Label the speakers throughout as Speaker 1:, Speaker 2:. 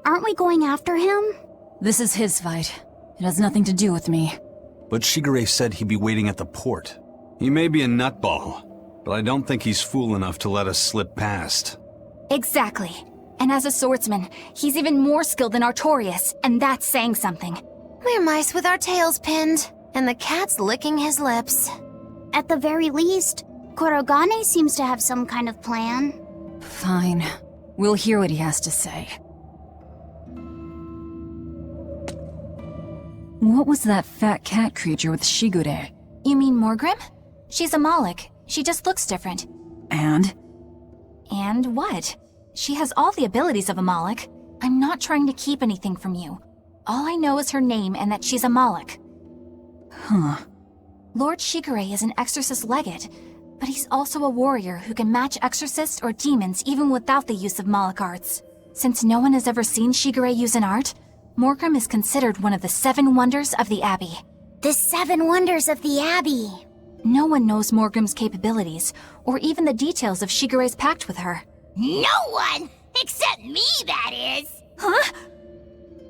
Speaker 1: Aren't we going after him?
Speaker 2: This is his fight. It has nothing to do with me.
Speaker 3: But Shigure said he'd be waiting at the port. He may be a nutball, but I don't think he's fool enough to let us slip past.
Speaker 4: Exactly. And as a swordsman, he's even more skilled than Artorias, and that's saying something.
Speaker 5: We're mice with our tails pinned, and the cat's licking his lips.
Speaker 1: At the very least, Kurogane seems to have some kind of plan.
Speaker 2: Fine. We'll hear what he has to say. What was that fat cat creature with Shigure?
Speaker 4: You mean Morgrim? She's a Moloch. She just looks different.
Speaker 2: And?
Speaker 4: And what? She has all the abilities of a Moloch. I'm not trying to keep anything from you. All I know is her name and that she's a Moloch.
Speaker 2: Huh.
Speaker 4: Lord Shigure is an exorcist legate, but he's also a warrior who can match exorcists or demons even without the use of Moloch arts. Since no one has ever seen Shigure use an art, Morgrim is considered one of the 7 wonders of the Abbey.
Speaker 1: The 7 wonders of the Abbey.
Speaker 4: No one knows Morgrim's capabilities, or even the details of Shigure's pact with her.
Speaker 6: No one! Except me, that is!
Speaker 4: Huh?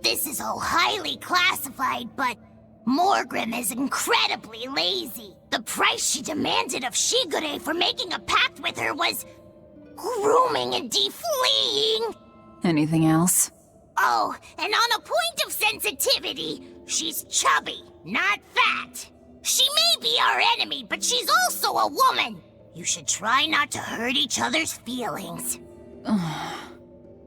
Speaker 6: This is all highly classified, but Morgrim is incredibly lazy. The price she demanded of Shigure for making a pact with her was grooming and defleeing.
Speaker 2: Anything else?
Speaker 6: Oh, and on a point of sensitivity, she's chubby, not fat. She may be our enemy, but she's also a woman. You should try not to hurt each other's feelings.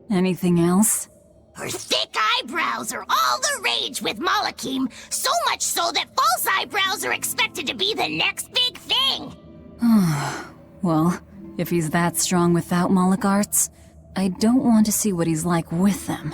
Speaker 2: Anything else?
Speaker 6: Her thick eyebrows are all the rage with Malakim, so much so that false eyebrows are expected to be the next big thing.
Speaker 2: Well, if he's that strong without Moloch arts, I don't want to see what he's like with them.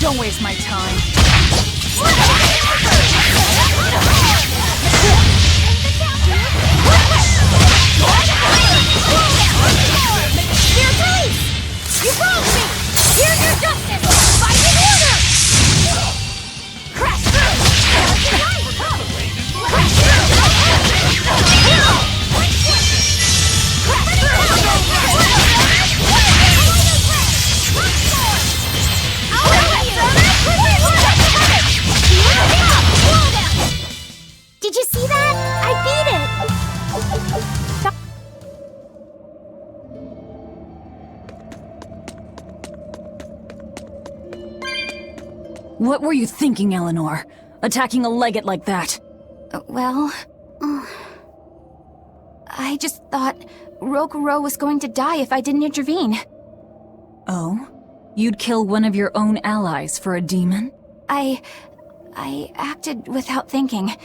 Speaker 4: Don't waste my time.
Speaker 6: You wronged me! Here's your justice! Fight in order! Crash through! Crash
Speaker 1: Did you see that? I beat it!
Speaker 2: What were you thinking, Eleanor? Attacking a legate like that?
Speaker 4: I just thought Rokuro was going to die if I didn't intervene.
Speaker 2: Oh? You'd kill one of your own allies for a demon?
Speaker 4: I acted without thinking.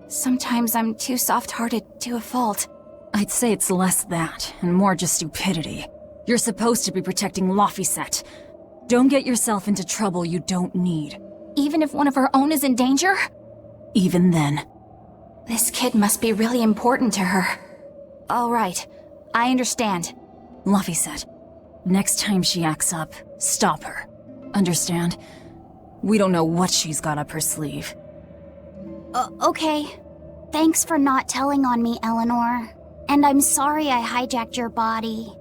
Speaker 4: Sometimes I'm too soft-hearted to a fault.
Speaker 2: I'd say it's less that, and more just stupidity. You're supposed to be protecting Laphicet. Don't get yourself into trouble you don't need.
Speaker 4: Even if one of her own is in danger?
Speaker 2: Even then.
Speaker 4: This kid must be really important to her. All right, I understand.
Speaker 2: Laphicet, next time she acts up, stop her. Understand? We don't know what she's got up her sleeve.
Speaker 1: Okay. Thanks for not telling on me, Eleanor. And I'm sorry I hijacked your body.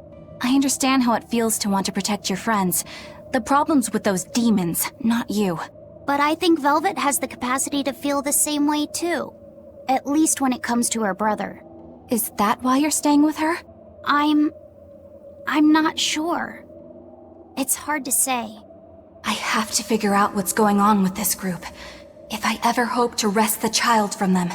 Speaker 4: I understand how it feels to want to protect your friends. The problem's with those demons, not you.
Speaker 1: But I think Velvet has the capacity to feel the same way too. At least when it comes to her brother.
Speaker 4: Is that why you're staying with her?
Speaker 1: I'm not sure. It's hard to say.
Speaker 4: I have to figure out what's going on with this group, if I ever hope to wrest the child from them.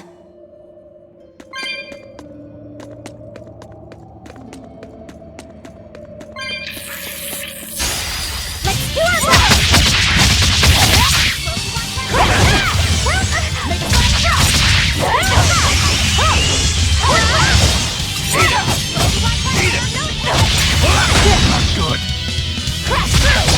Speaker 6: Let's do our best!
Speaker 3: Good.
Speaker 6: Crash through!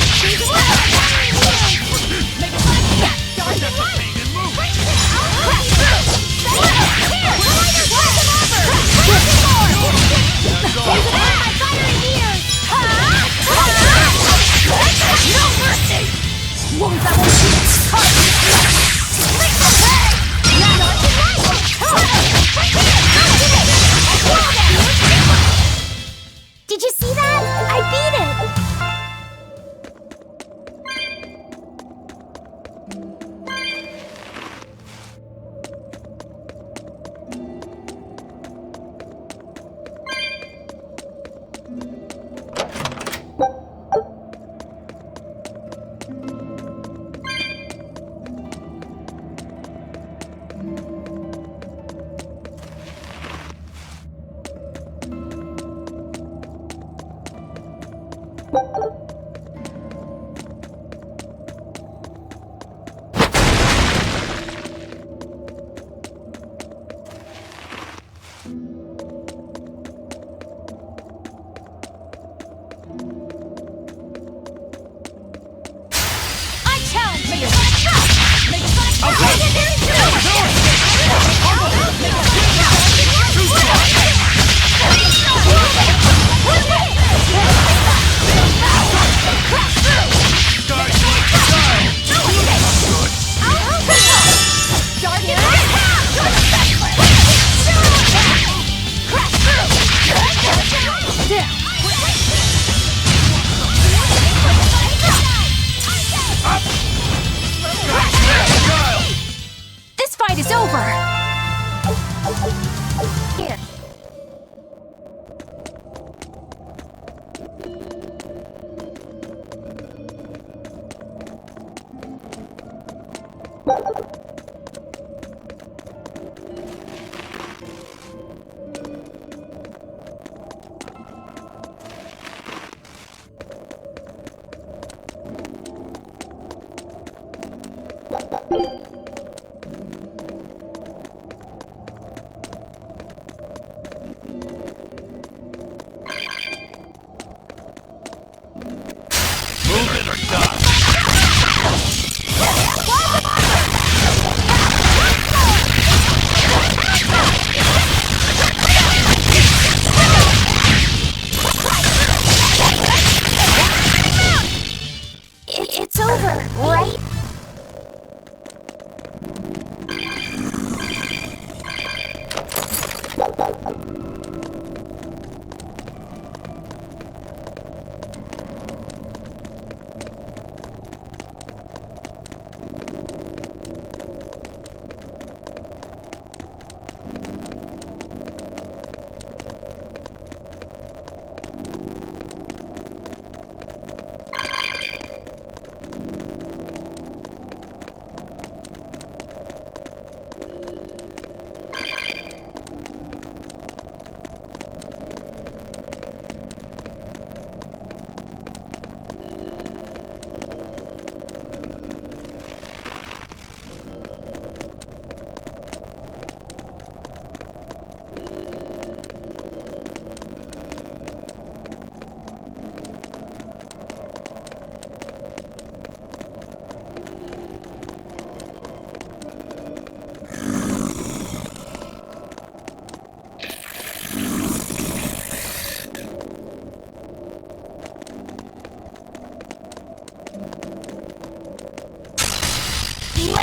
Speaker 6: Here.
Speaker 1: It's over, right?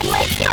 Speaker 1: Let's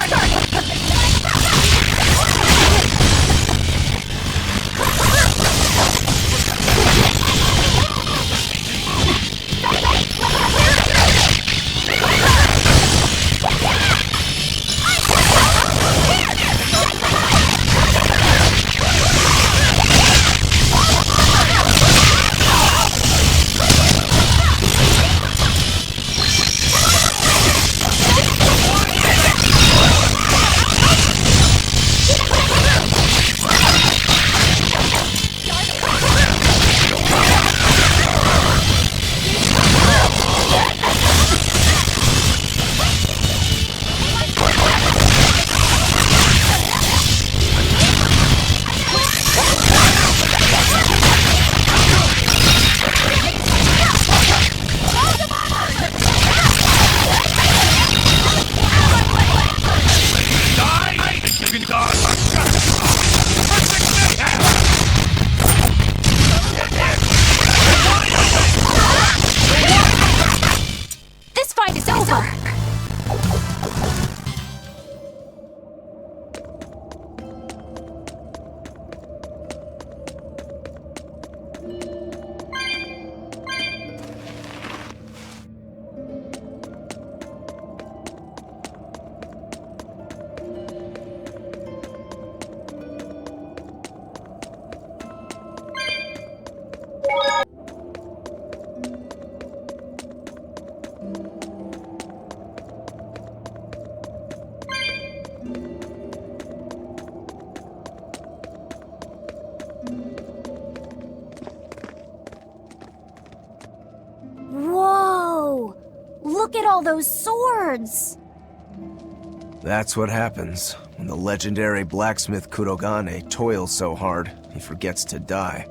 Speaker 1: Whoa! Look at all those swords!
Speaker 7: That's what happens when the legendary blacksmith Kurogane toils so hard, he forgets to die.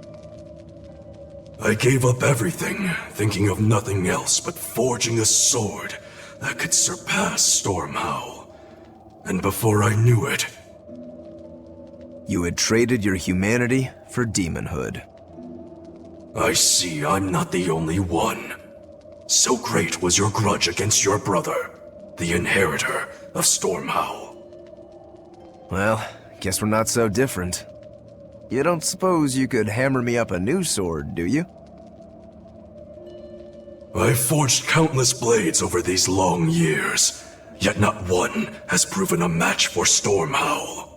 Speaker 8: I gave up everything, thinking of nothing else but forging a sword that could surpass Stormhowl. And before I knew it...
Speaker 7: You had traded your humanity for demonhood.
Speaker 8: I see I'm not the only one. So great was your grudge against your brother, the inheritor of Stormhowl.
Speaker 7: Well, guess we're not so different. You don't suppose you could hammer me up a new sword, do you?
Speaker 8: I've forged countless blades over these long years, yet not one has proven a match for Stormhowl.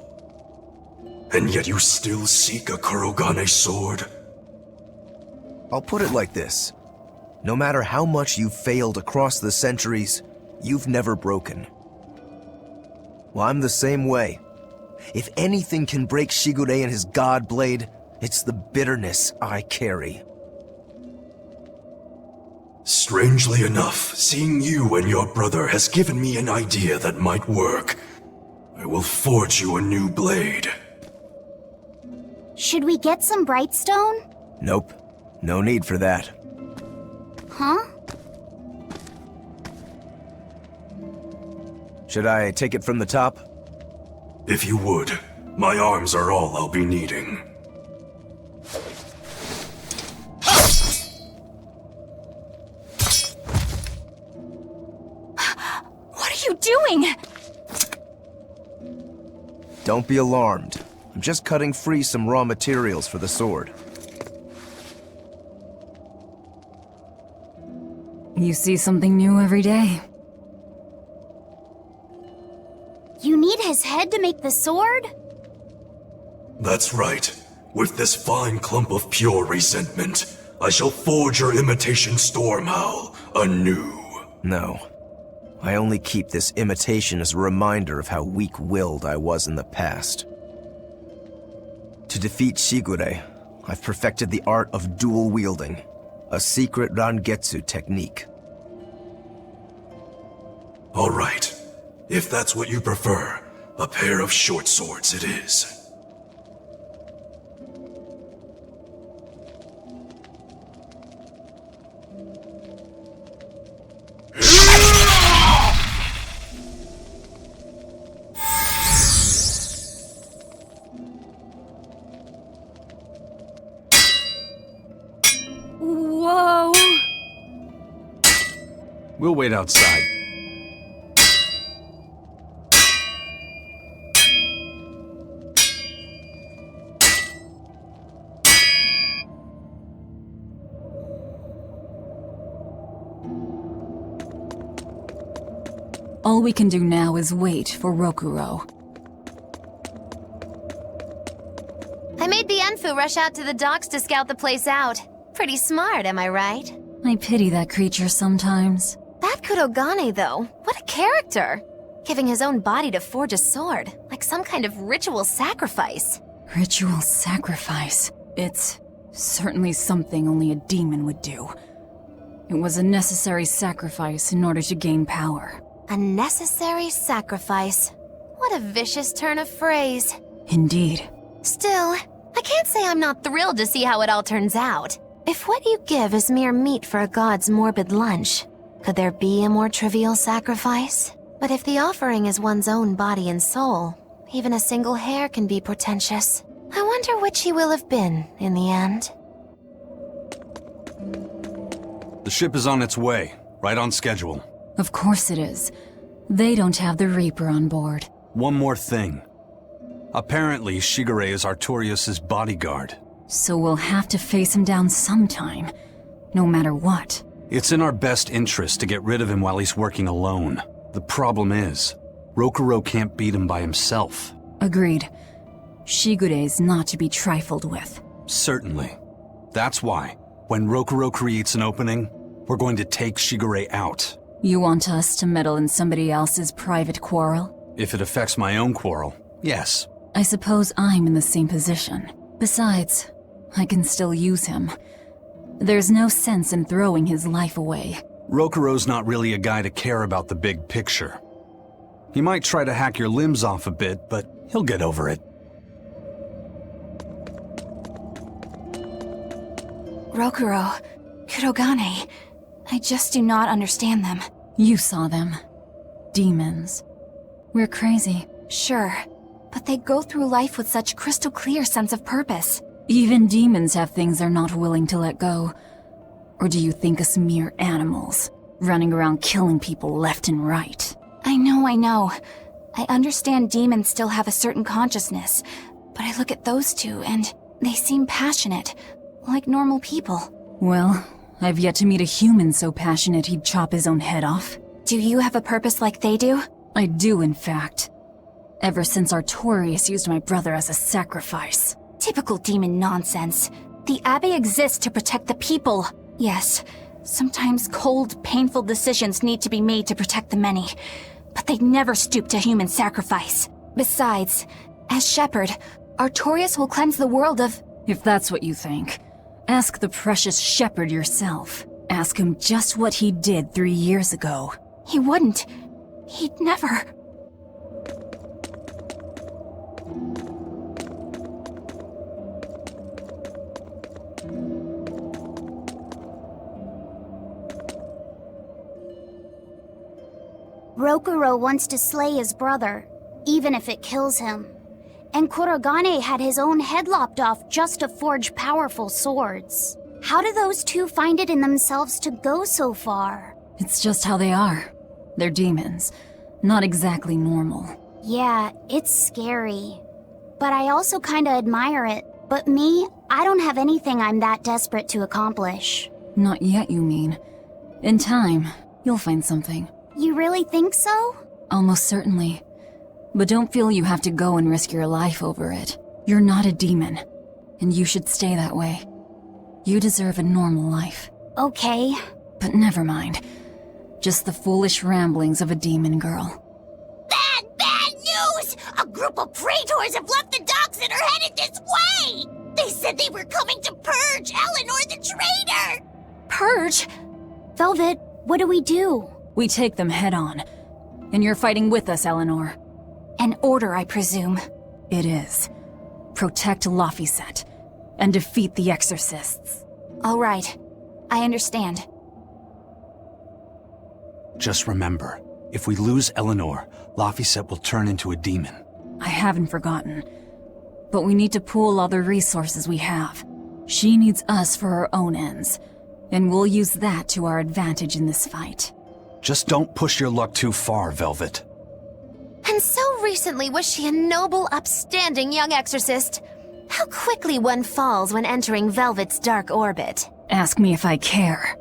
Speaker 8: And yet you still seek a Kurogane sword?
Speaker 7: I'll put it like this. No matter how much you've failed across the centuries, you've never broken. Well, I'm the same way. If anything can break Shigure and his god blade, it's the bitterness I carry.
Speaker 8: Strangely enough, seeing you and your brother has given me an idea that might work. I will forge you a new blade.
Speaker 1: Should we get some Brightstone?
Speaker 7: Nope. No need for that.
Speaker 1: Huh?
Speaker 7: Should I take it from the top?
Speaker 8: If you would. My arms are all I'll be needing.
Speaker 4: What are you doing?
Speaker 7: Don't be alarmed. I'm just cutting free some raw materials for the sword.
Speaker 2: You see something new every day.
Speaker 1: You need his head to make the sword?
Speaker 8: That's right. With this fine clump of pure resentment, I shall forge your imitation Stormhowl anew.
Speaker 7: No. I only keep this imitation as a reminder of how weak-willed I was in the past. To defeat Shigure, I've perfected the art of dual wielding, a secret Rangetsu technique.
Speaker 8: All right. If that's what you prefer, a pair of short swords it is.
Speaker 2: Whoa!
Speaker 3: We'll wait outside.
Speaker 2: All we can do now is wait for Rokuro.
Speaker 5: I made the Enfu rush out to the docks to scout the place out. Pretty smart, am I right?
Speaker 2: I pity that creature sometimes.
Speaker 5: That Kurogane, though, what a character! Giving his own body to forge a sword, like some kind of ritual sacrifice.
Speaker 2: Ritual sacrifice. It's certainly something only a demon would do. It was a necessary sacrifice in order to gain power.
Speaker 5: A necessary sacrifice. What a vicious turn of phrase.
Speaker 2: Indeed.
Speaker 5: Still, I can't say I'm not thrilled to see how it all turns out. If what you give is mere meat for a god's morbid lunch, could there be a more trivial sacrifice? But if the offering is one's own body and soul, even a single hair can be portentous. I wonder which he will have been in the end.
Speaker 3: The ship is on its way, right on schedule.
Speaker 2: Of course it is. They don't have the Reaper on board.
Speaker 3: One more thing. Apparently, Shigure is Artorias' bodyguard.
Speaker 2: So we'll have to face him down sometime, no matter what.
Speaker 3: It's in our best interest to get rid of him while he's working alone. The problem is, Rokuro can't beat him by himself.
Speaker 2: Agreed. Shigure is not to be trifled with.
Speaker 3: Certainly. That's why, when Rokuro creates an opening, we're going to take Shigure out.
Speaker 2: You want us to meddle in somebody else's private quarrel?
Speaker 3: If it affects my own quarrel, yes.
Speaker 2: I suppose I'm in the same position. Besides, I can still use him. There's no sense in throwing his life away.
Speaker 3: Rokuro's not really a guy to care about the big picture. He might try to hack your limbs off a bit, but he'll get over it.
Speaker 4: Rokuro, Kurogane, I just do not understand them.
Speaker 2: You saw them. Demons. We're crazy.
Speaker 4: Sure, but they go through life with such crystal clear sense of purpose.
Speaker 2: Even demons have things they're not willing to let go. Or do you think us mere animals, running around killing people left and right?
Speaker 4: I know. I understand demons still have a certain consciousness, but I look at those two and they seem passionate, like normal people.
Speaker 2: Well, I've yet to meet a human so passionate he'd chop his own head off.
Speaker 4: Do you have a purpose like they do?
Speaker 2: I do, in fact. Ever since Artorius used my brother as a sacrifice.
Speaker 4: Typical demon nonsense. The Abbey exists to protect the people. Yes, sometimes cold, painful decisions need to be made to protect the many. But they never stoop to human sacrifice. Besides, as shepherd, Artorius will cleanse the world of...
Speaker 2: If that's what you think, ask the precious shepherd yourself. Ask him just what he did 3 years ago.
Speaker 4: He wouldn't. He'd never...
Speaker 1: Rokuro wants to slay his brother, even if it kills him. And Kurogane had his own head lopped off just to forge powerful swords. How do those two find it in themselves to go so far?
Speaker 2: It's just how they are. They're demons. Not exactly normal.
Speaker 1: Yeah, it's scary. But I also kinda admire it. But me, I don't have anything I'm that desperate to accomplish.
Speaker 2: Not yet, you mean. In time, you'll find something.
Speaker 1: You really think so?
Speaker 2: Almost certainly. But don't feel you have to go and risk your life over it. You're not a demon, and you should stay that way. You deserve a normal life.
Speaker 1: Okay.
Speaker 2: But never mind. Just the foolish ramblings of a demon girl.
Speaker 6: Bad news! A group of praetors have left the docks and are headed this way! They said they were coming to purge Eleanor the traitor!
Speaker 4: Purge?
Speaker 1: Velvet, what do we do?
Speaker 2: We take them head on. And you're fighting with us, Eleanor.
Speaker 4: An order, I presume.
Speaker 2: It is. Protect Laphicet and defeat the exorcists.
Speaker 4: All right. I understand.
Speaker 3: Just remember, if we lose Eleanor, Laphicet will turn into a demon.
Speaker 2: I haven't forgotten. But we need to pool all the resources we have. She needs us for her own ends, and we'll use that to our advantage in this fight.
Speaker 3: Just don't push your luck too far, Velvet.
Speaker 5: And so recently was she a noble, upstanding young exorcist. How quickly one falls when entering Velvet's dark orbit.
Speaker 2: Ask me if I care.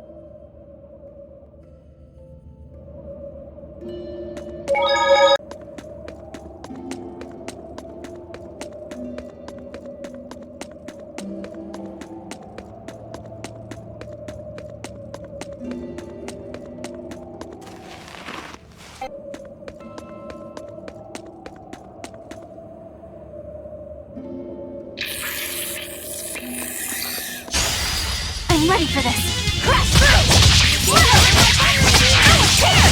Speaker 4: I'm ready for this.
Speaker 6: Crash through! I was scared!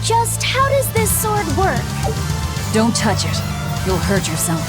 Speaker 1: Just how does this sword work?
Speaker 2: Don't touch it. You'll hurt yourself.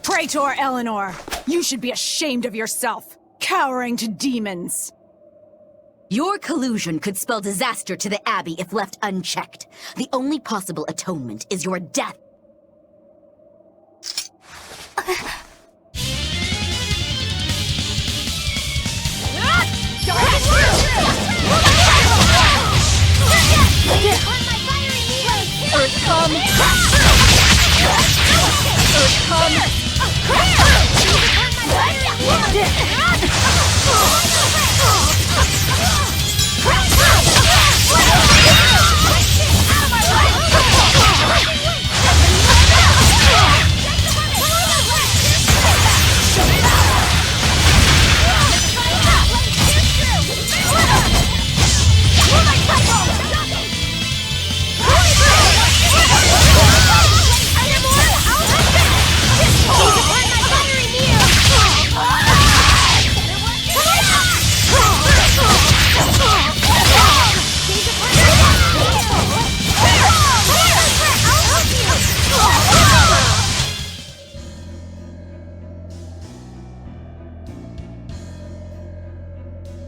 Speaker 9: Praetor Eleanor, you should be ashamed of yourself, cowering to demons.
Speaker 10: Your collusion could spell disaster to the Abbey if left unchecked. The only possible atonement is your death. Earth come! Earth come!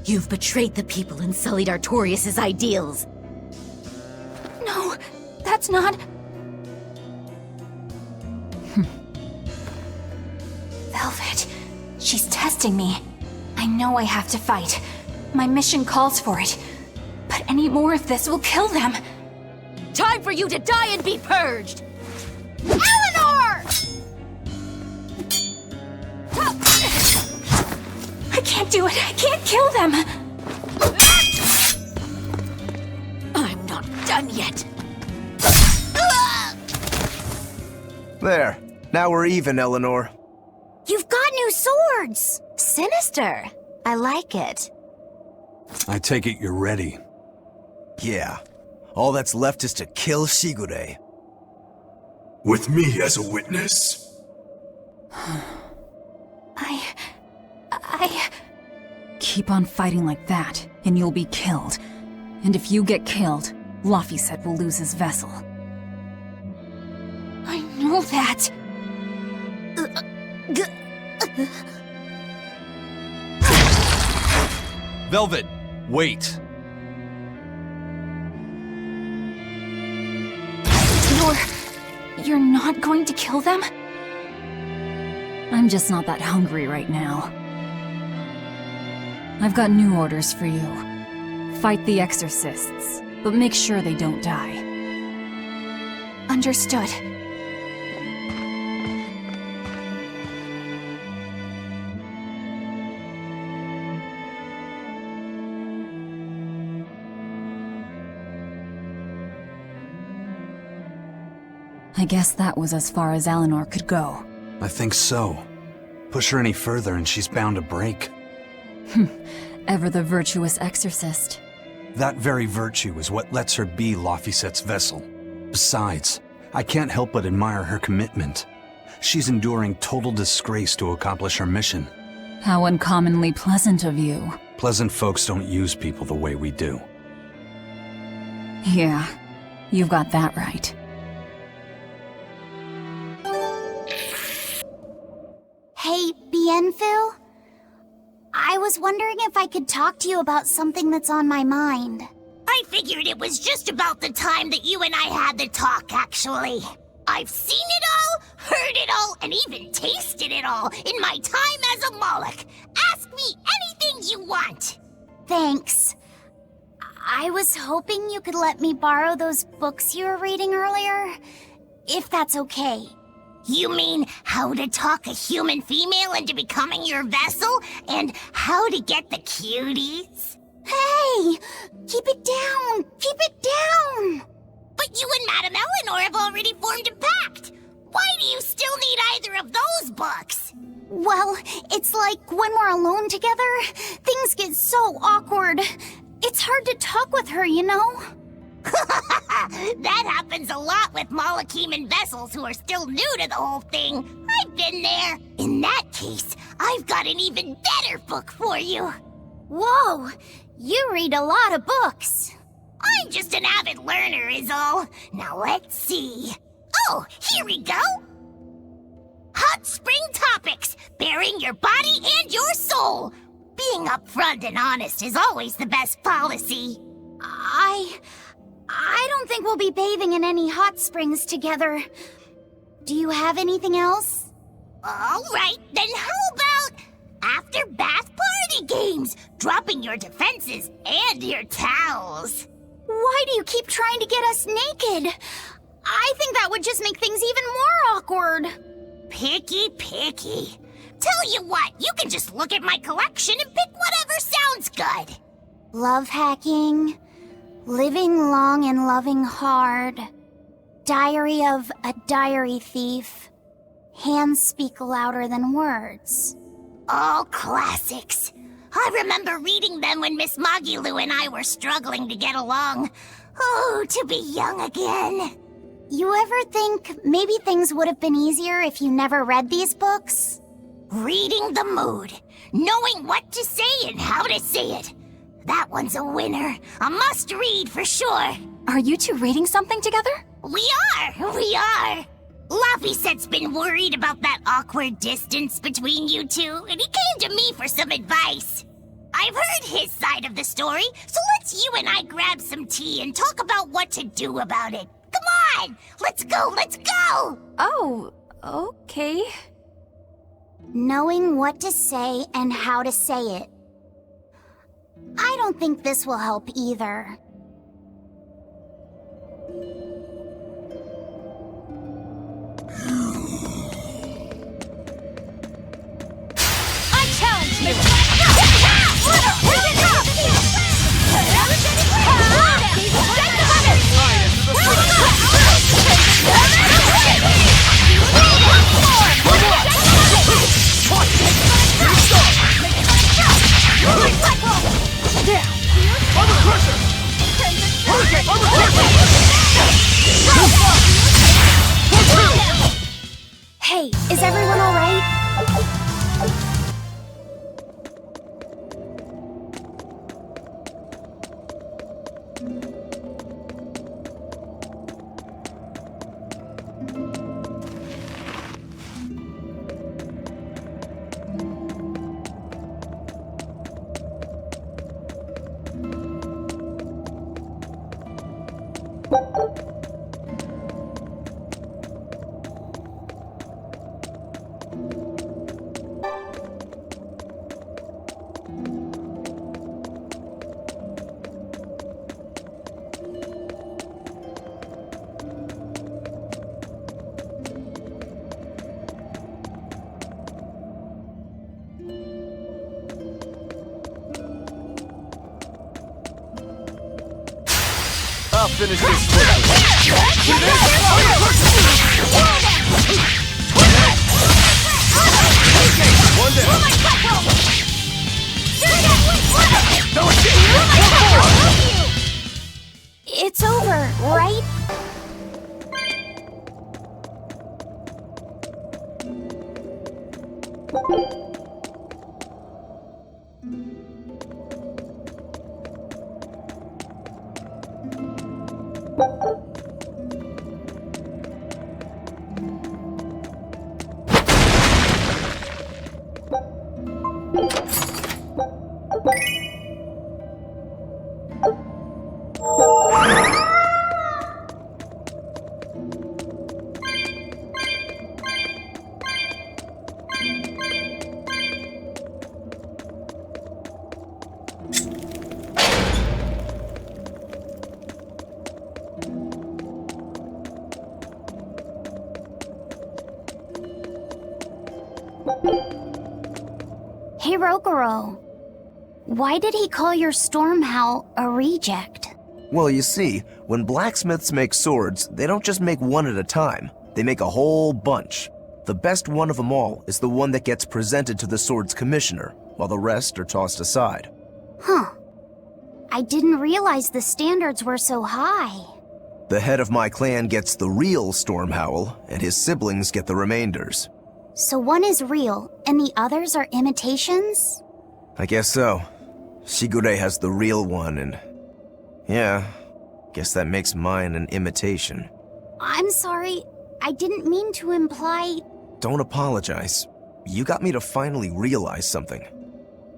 Speaker 10: You've betrayed the people and sullied Artorius' ideals.
Speaker 4: No, that's not... Velvet, she's testing me. I know I have to fight. My mission calls for it. But any more of this will kill them.
Speaker 10: Time for you to die and be purged!
Speaker 1: Eleanor!
Speaker 4: I can't do it. I can't kill them.
Speaker 10: I'm not done yet.
Speaker 7: There. Now we're even, Eleanor.
Speaker 1: You've got new swords!
Speaker 5: Sinister. I like it.
Speaker 3: I take it you're ready.
Speaker 7: Yeah. All that's left is to kill Shigure.
Speaker 8: With me as a witness.
Speaker 2: Keep on fighting like that, and you'll be killed. And if you get killed, Laphicet will lose his vessel.
Speaker 4: I know that.
Speaker 3: Velvet, wait.
Speaker 4: You're not going to kill them?
Speaker 2: I'm just not that hungry right now. I've got new orders for you. Fight the exorcists, but make sure they don't die.
Speaker 4: Understood.
Speaker 2: I guess that was as far as Eleanor could go.
Speaker 3: I think so. Push her any further and she's bound to break.
Speaker 2: Ever the virtuous exorcist.
Speaker 3: That very virtue is what lets her be Laphicet's vessel. Besides, I can't help but admire her commitment. She's enduring total disgrace to accomplish her mission.
Speaker 2: How uncommonly pleasant of you.
Speaker 3: Pleasant folks don't use people the way we do.
Speaker 2: Yeah, you've got that right.
Speaker 1: Hey, Bienfil? I was wondering if I could talk to you about something that's on my mind.
Speaker 6: I figured it was just about the time that you and I had the talk, actually. I've seen it all, heard it all, and even tasted it all in my time as a Moloch. Ask me anything you want.
Speaker 1: Thanks. I was hoping you could let me borrow those books you were reading earlier, if that's okay.
Speaker 6: You mean how to talk a human female into becoming your vessel, and how to get the cuties?
Speaker 1: Hey! Keep it down! Keep it down!
Speaker 6: But you and Madame Eleanor have already formed a pact. Why do you still need either of those books?
Speaker 1: Well, it's like when we're alone together, things get so awkward. It's hard to talk with her, you know?
Speaker 6: That happens a lot with Molocheman vessels who are still new to the whole thing. I've been there. In that case, I've got an even better book for you.
Speaker 1: Whoa! You read a lot of books.
Speaker 6: I'm just an avid learner is all. Now let's see. Oh, here we go. How hot spring topics, bearing your body and your soul. Being upfront and honest is always the best policy.
Speaker 1: I don't think we'll be bathing in any hot springs together. Do you have anything else?
Speaker 6: All right, then how about after bath party games, dropping your defenses and your towels?
Speaker 1: Why do you keep trying to get us naked? I think that would just make things even more awkward.
Speaker 6: Picky. Tell you what, you can just look at my collection and pick whatever sounds good.
Speaker 1: Love hacking, living long and loving hard, diary of a diary thief, hands speak louder than words.
Speaker 6: All classics. I remember reading them when Miss Magilu and I were struggling to get along. Oh, to be young again.
Speaker 1: You ever think maybe things would have been easier if you never read these books?
Speaker 6: Reading the mood, knowing what to say and how to say it. That one's a winner. A must-read for sure.
Speaker 4: Are you two reading something together?
Speaker 6: We are. Laffyset's been worried about that awkward distance between you two, and he came to me for some advice. I've heard his side of the story, so let's you and I grab some tea and talk about what to do about it. Come on, let's go!
Speaker 4: Oh, okay.
Speaker 1: Knowing what to say and how to say it. I don't think this will help either.
Speaker 9: I challenge you!
Speaker 1: Hey, is everyone all right?
Speaker 11: I'll finish this quickly. One down.
Speaker 1: It's over, right? Hirokuro, why did he call your storm howl a reject?
Speaker 7: Well, you see, when blacksmiths make swords, they don't just make one at a time. They make a whole bunch. The best one of them all is the one that gets presented to the sword's commissioner, while the rest are tossed aside.
Speaker 1: Huh. I didn't realize the standards were so high.
Speaker 7: The head of my clan gets the real storm howl, and his siblings get the remainders.
Speaker 1: So one is real, and the others are imitations?
Speaker 7: I guess so. Shigure has the real one, and... yeah, guess that makes mine an imitation.
Speaker 1: I'm sorry, I didn't mean to imply...
Speaker 7: Don't apologize. You got me to finally realize something.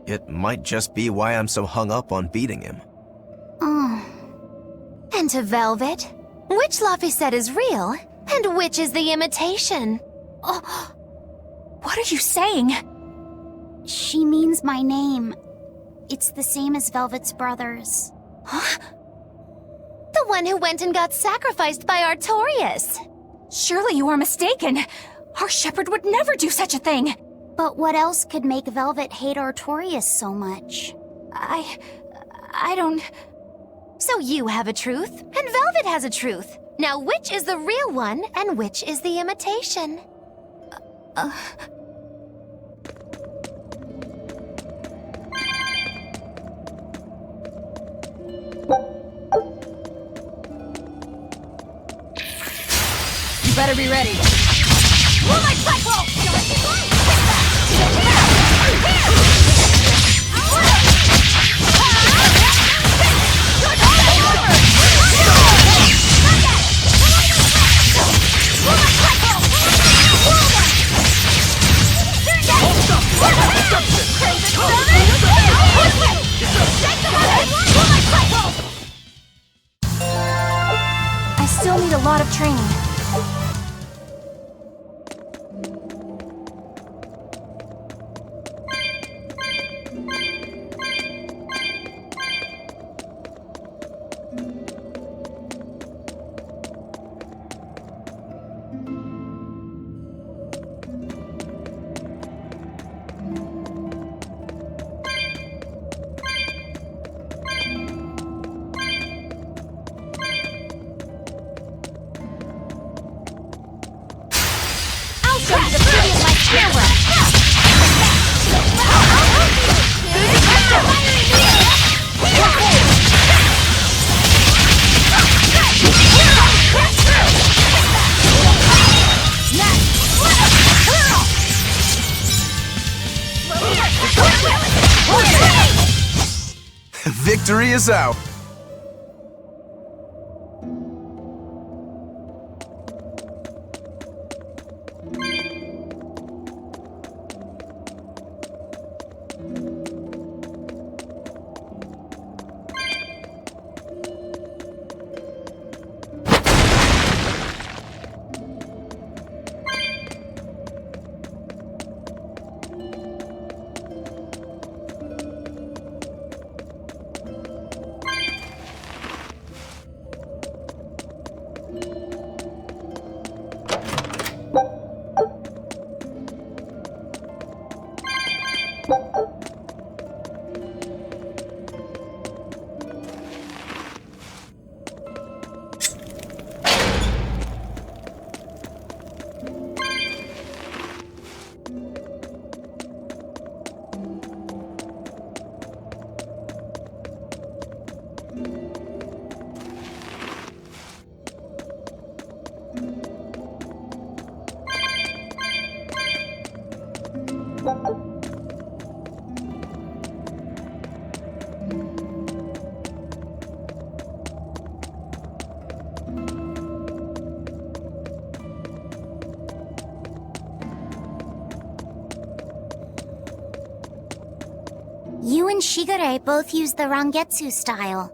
Speaker 7: It might just be why I'm so hung up on beating him.
Speaker 5: And to Velvet, which Laphicet is real, and which is the imitation?
Speaker 4: What are you saying?
Speaker 1: She means my name. It's the same as Velvet's brother's.
Speaker 5: The one who went and got sacrificed by Artorias.
Speaker 4: Surely you are mistaken. Our shepherd would never do such a thing.
Speaker 1: But what else could make Velvet hate Artorias so much?
Speaker 4: I don't...
Speaker 5: So you have a truth, and Velvet has a truth. Now which is the real one, and which is the imitation?
Speaker 9: You better be ready.
Speaker 6: Moonlight cycle!
Speaker 4: I still need a lot of training.
Speaker 7: Victory is out!
Speaker 1: You and Shigure both use the Rangetsu style.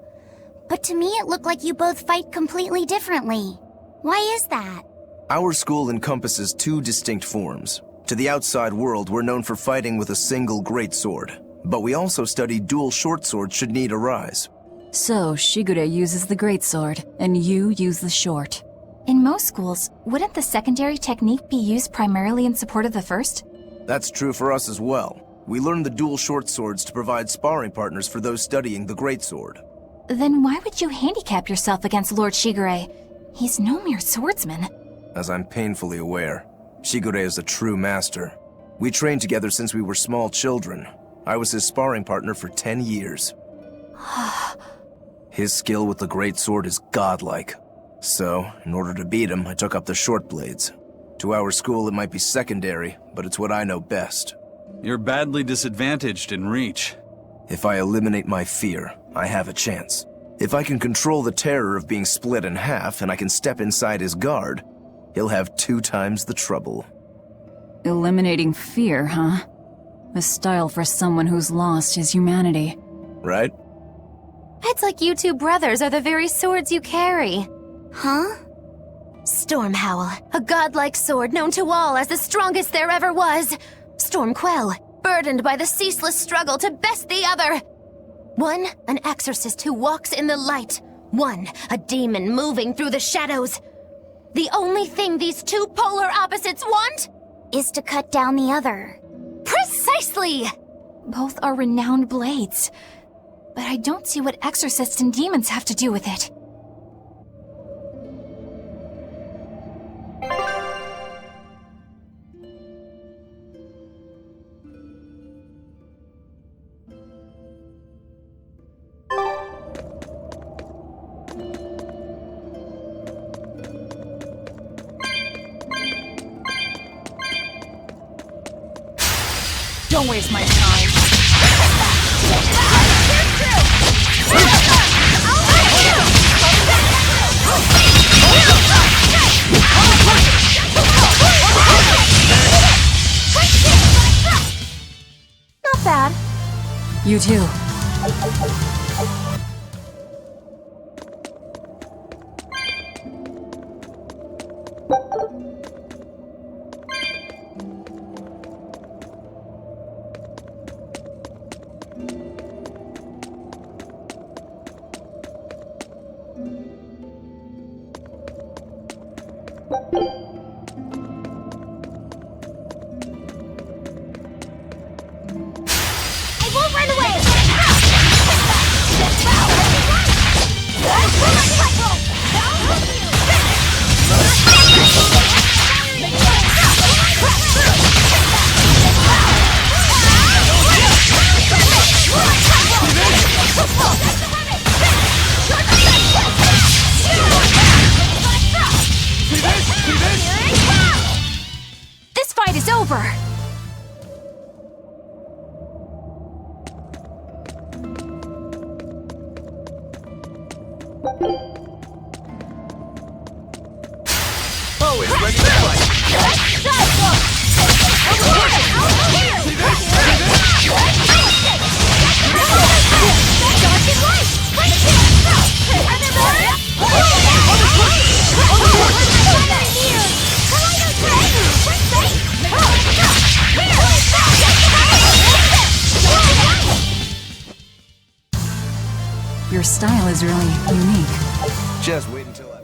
Speaker 1: But to me it looked like you both fight completely differently. Why is that?
Speaker 7: Our school encompasses two distinct forms. To the outside world, we're known for fighting with a single greatsword. But we also study dual short swords should need arise.
Speaker 2: So, Shigure uses the greatsword, and you use the short.
Speaker 4: In most schools, wouldn't the secondary technique be used primarily in support of the first?
Speaker 7: That's true for us as well. We learn the dual short swords to provide sparring partners for those studying the greatsword.
Speaker 4: Then why would you handicap yourself against Lord Shigure? He's no mere swordsman.
Speaker 7: As I'm painfully aware, Shigure is a true master. We trained together since we were small children. I was his sparring partner for 10 years. His skill with the greatsword is godlike. So, in order to beat him, I took up the short blades. To our school, it might be secondary, but it's what I know best.
Speaker 3: You're badly disadvantaged in reach.
Speaker 7: If I eliminate my fear, I have a chance. If I can control the terror of being split in half and I can step inside his guard, he'll have 2 times the trouble.
Speaker 2: Eliminating fear, huh? A style for someone who's lost his humanity.
Speaker 7: Right?
Speaker 5: It's like you two brothers are the very swords you carry.
Speaker 1: Huh?
Speaker 5: Stormhowl, a godlike sword known to all as the strongest there ever was. Stormquell, burdened by the ceaseless struggle to best the other. One, an exorcist who walks in the light. One, a demon moving through the shadows. The only thing these two polar opposites want
Speaker 1: Is to cut down the other.
Speaker 5: Precisely!
Speaker 4: Both are renowned blades, but I don't see what exorcists and demons have to do with it.
Speaker 9: Don't waste my time.
Speaker 1: Not bad.
Speaker 2: You too.
Speaker 6: I won't run away!
Speaker 4: This fight is over!
Speaker 11: Oh, it's ready to fight.
Speaker 2: Your style is really unique.
Speaker 7: Just wait until I...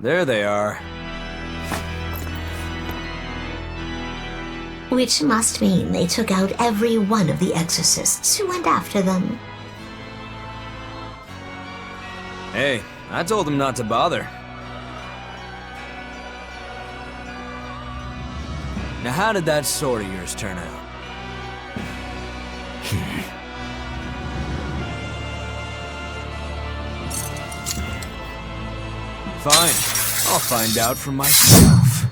Speaker 11: There they are.
Speaker 6: Which must mean they took out every one of the exorcists who went after them.
Speaker 11: Hey, I told them not to bother. Now how did that sword of yours turn out? Fine, I'll find out for myself.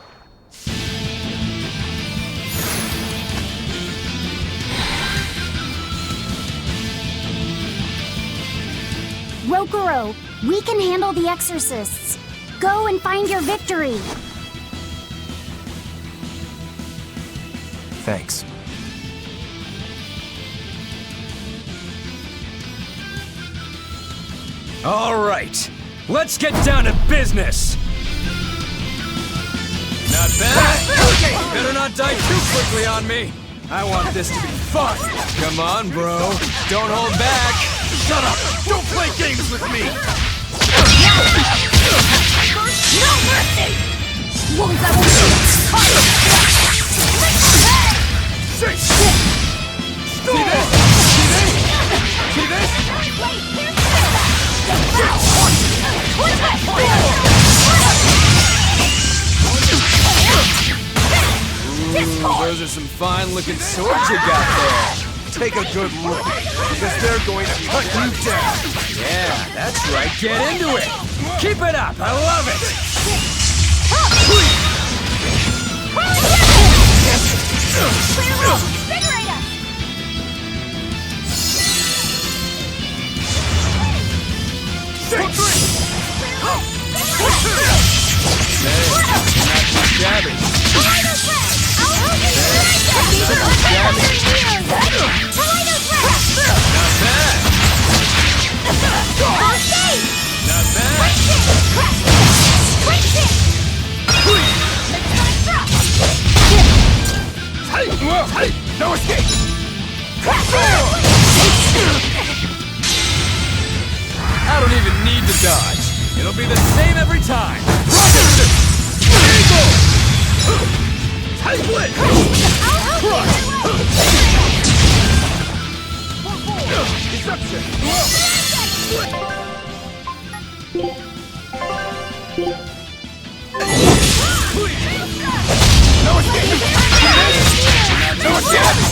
Speaker 1: Rokuro, we can handle the exorcists. Go and find your victory.
Speaker 7: Thanks.
Speaker 11: All right, let's get down to business. Not bad! Better not die too quickly on me! I want this to be fun! Come on, bro! Don't hold back! Shut up! Don't play games with me!
Speaker 6: No mercy!
Speaker 11: See this? See this? Ooh, those are some fine-looking swords you got there.
Speaker 7: Take a good look, because they're going to cut you down.
Speaker 11: Yeah, that's right. Get into it. Keep it up. I love it.
Speaker 8: No escape!
Speaker 11: I don't even need to dodge. It'll be the same every time.
Speaker 8: No escape! No escape!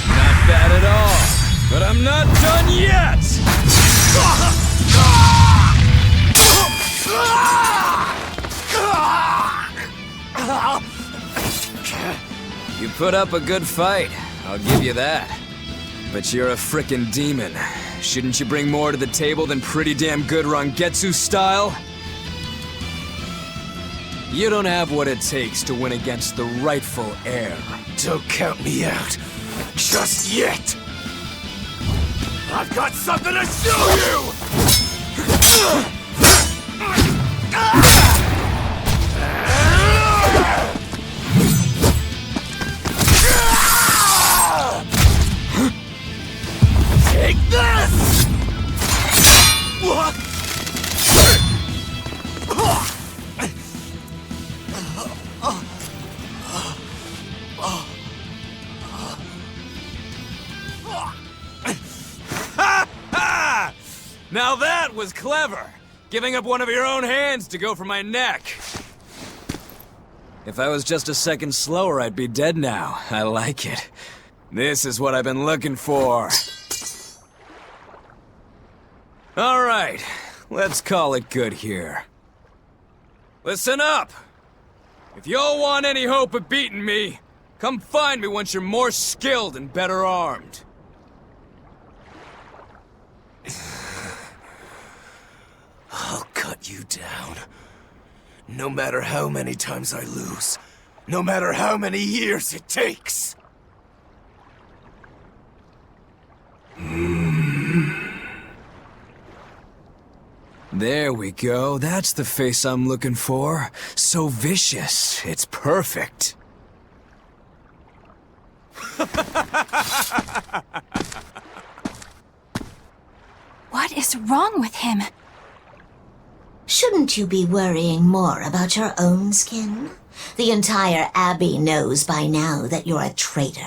Speaker 11: Not bad at all, but I'm not done yet! You put up a good fight, I'll give you that. But you're a frickin' demon. Shouldn't you bring more to the table than pretty damn good Rangetsu style? You don't have what it takes to win against the rightful heir.
Speaker 8: Don't count me out. Just yet! I've got something to show you! Take this! What?
Speaker 11: Now that was clever! Giving up one of your own hands to go for my neck. If I was just a second slower, I'd be dead now. I like it. This is what I've been looking for. Alright, let's call it good here. Listen up! If y'all want any hope of beating me, come find me once you're more skilled and better armed.
Speaker 7: I'll cut you down. No matter how many times I lose. No matter how many years it takes.
Speaker 11: There we go. That's the face I'm looking for. So vicious. It's perfect.
Speaker 4: What is wrong with him?
Speaker 12: Shouldn't you be worrying more about your own skin? The entire Abbey knows by now that you're a traitor.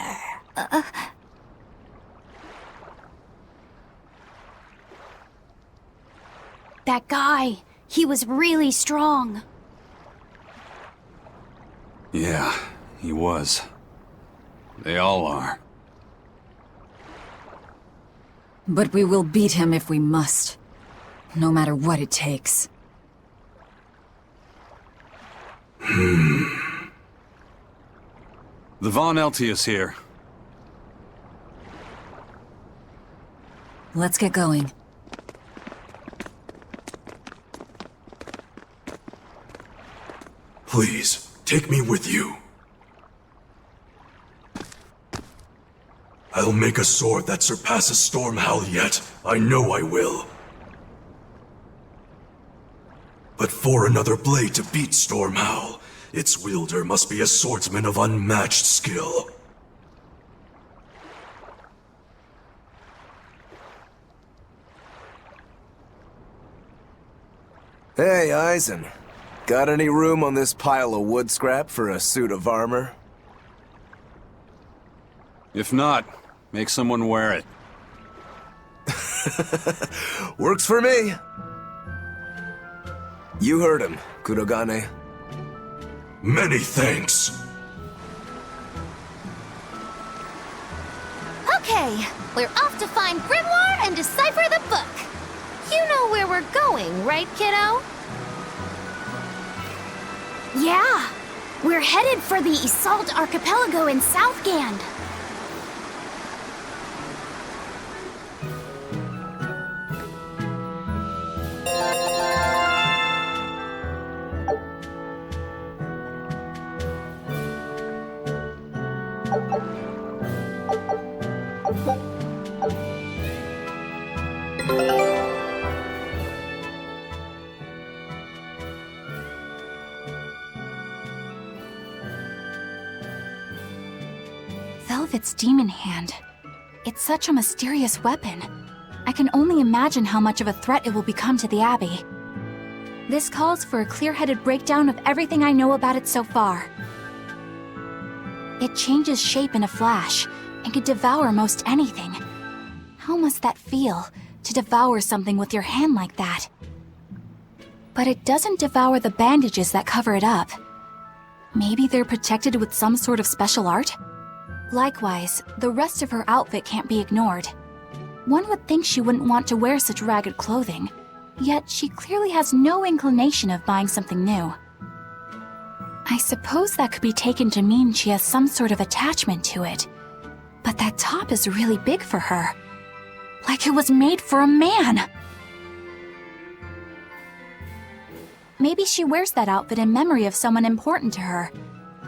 Speaker 1: That guy, he was really strong.
Speaker 3: Yeah, he was. They all are.
Speaker 2: But we will beat him if we must. No matter what it takes.
Speaker 3: The Von Eltius here.
Speaker 2: Let's get going.
Speaker 8: Please, take me with you. I'll make a sword that surpasses Stormhowl yet. I know I will. But for another blade to beat Stormhowl, its wielder must be a swordsman of unmatched skill.
Speaker 7: Hey, Eisen. Got any room on this pile of wood scrap for a suit of armor?
Speaker 3: If not, make someone wear it.
Speaker 7: Works for me. You heard him, Kurogane.
Speaker 8: Many thanks.
Speaker 5: Okay, we're off to find Grimoire and decipher the book. You know where we're going, right, kiddo?
Speaker 1: Yeah, we're headed for the Isolde Archipelago in Southgand.
Speaker 4: Velvet's demon hand. It's such a mysterious weapon. I can only imagine how much of a threat it will become to the Abbey. This calls for a clear-headed breakdown of everything I know about it so far. It changes shape in a flash, and could devour most anything. How must that feel, to devour something with your hand like that? But it doesn't devour the bandages that cover it up. Maybe they're protected with some sort of special art? Likewise, the rest of her outfit can't be ignored. One would think she wouldn't want to wear such ragged clothing, yet she clearly has no inclination of buying something new. I suppose that could be taken to mean she has some sort of attachment to it. But that top is really big for her. Like it was made for a man! Maybe she wears that outfit in memory of someone important to her.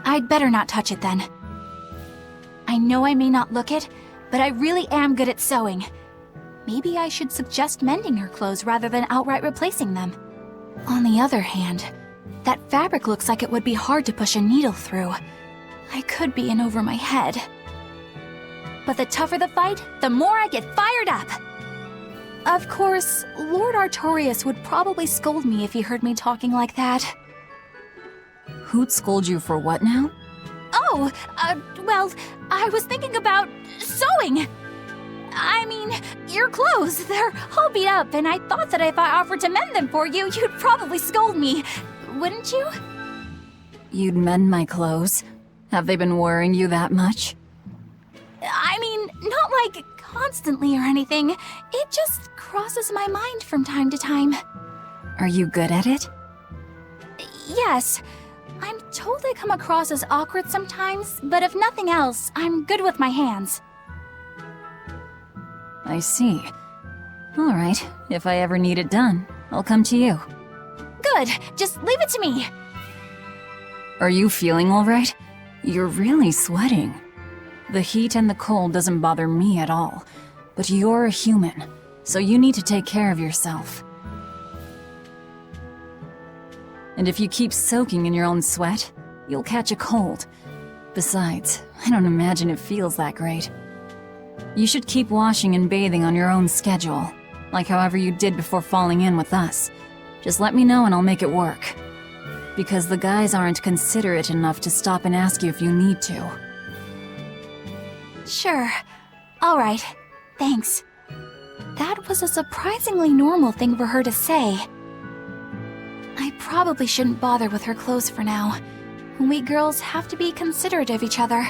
Speaker 4: I'd better not touch it then. I know I may not look it, but I really am good at sewing. Maybe I should suggest mending her clothes rather than outright replacing them. On the other hand, that fabric looks like it would be hard to push a needle through. I could be in over my head. But the tougher the fight, the more I get fired up! Of course, Lord Artorias would probably scold me if he heard me talking like that.
Speaker 2: Who'd scold you for what now?
Speaker 4: Oh, well, I was thinking about sewing. I mean, your clothes, they're all beat up, and I thought that if I offered to mend them for you, you'd probably scold me. Wouldn't you?
Speaker 2: You'd mend my clothes? Have they been worrying you that much?
Speaker 4: I mean, not like constantly or anything. It just crosses my mind from time to time.
Speaker 2: Are you good at it?
Speaker 4: Yes. I'm told I come across as awkward sometimes, but if nothing else, I'm good with my hands.
Speaker 2: I see. All right, if I ever need it done, I'll come to you.
Speaker 4: Good, just leave it to me.
Speaker 2: Are you feeling all right? You're really sweating. The heat and the cold doesn't bother me at all, but you're a human, so you need to take care of yourself. And if you keep soaking in your own sweat, you'll catch a cold. Besides, I don't imagine it feels that great. You should keep washing and bathing on your own schedule, like however you did before falling in with us. Just let me know and I'll make it work. Because the guys aren't considerate enough to stop and ask you if you need to.
Speaker 4: Sure. All right. Thanks. That was a surprisingly normal thing for her to say. I probably shouldn't bother with her clothes for now. We girls have to be considerate of each other.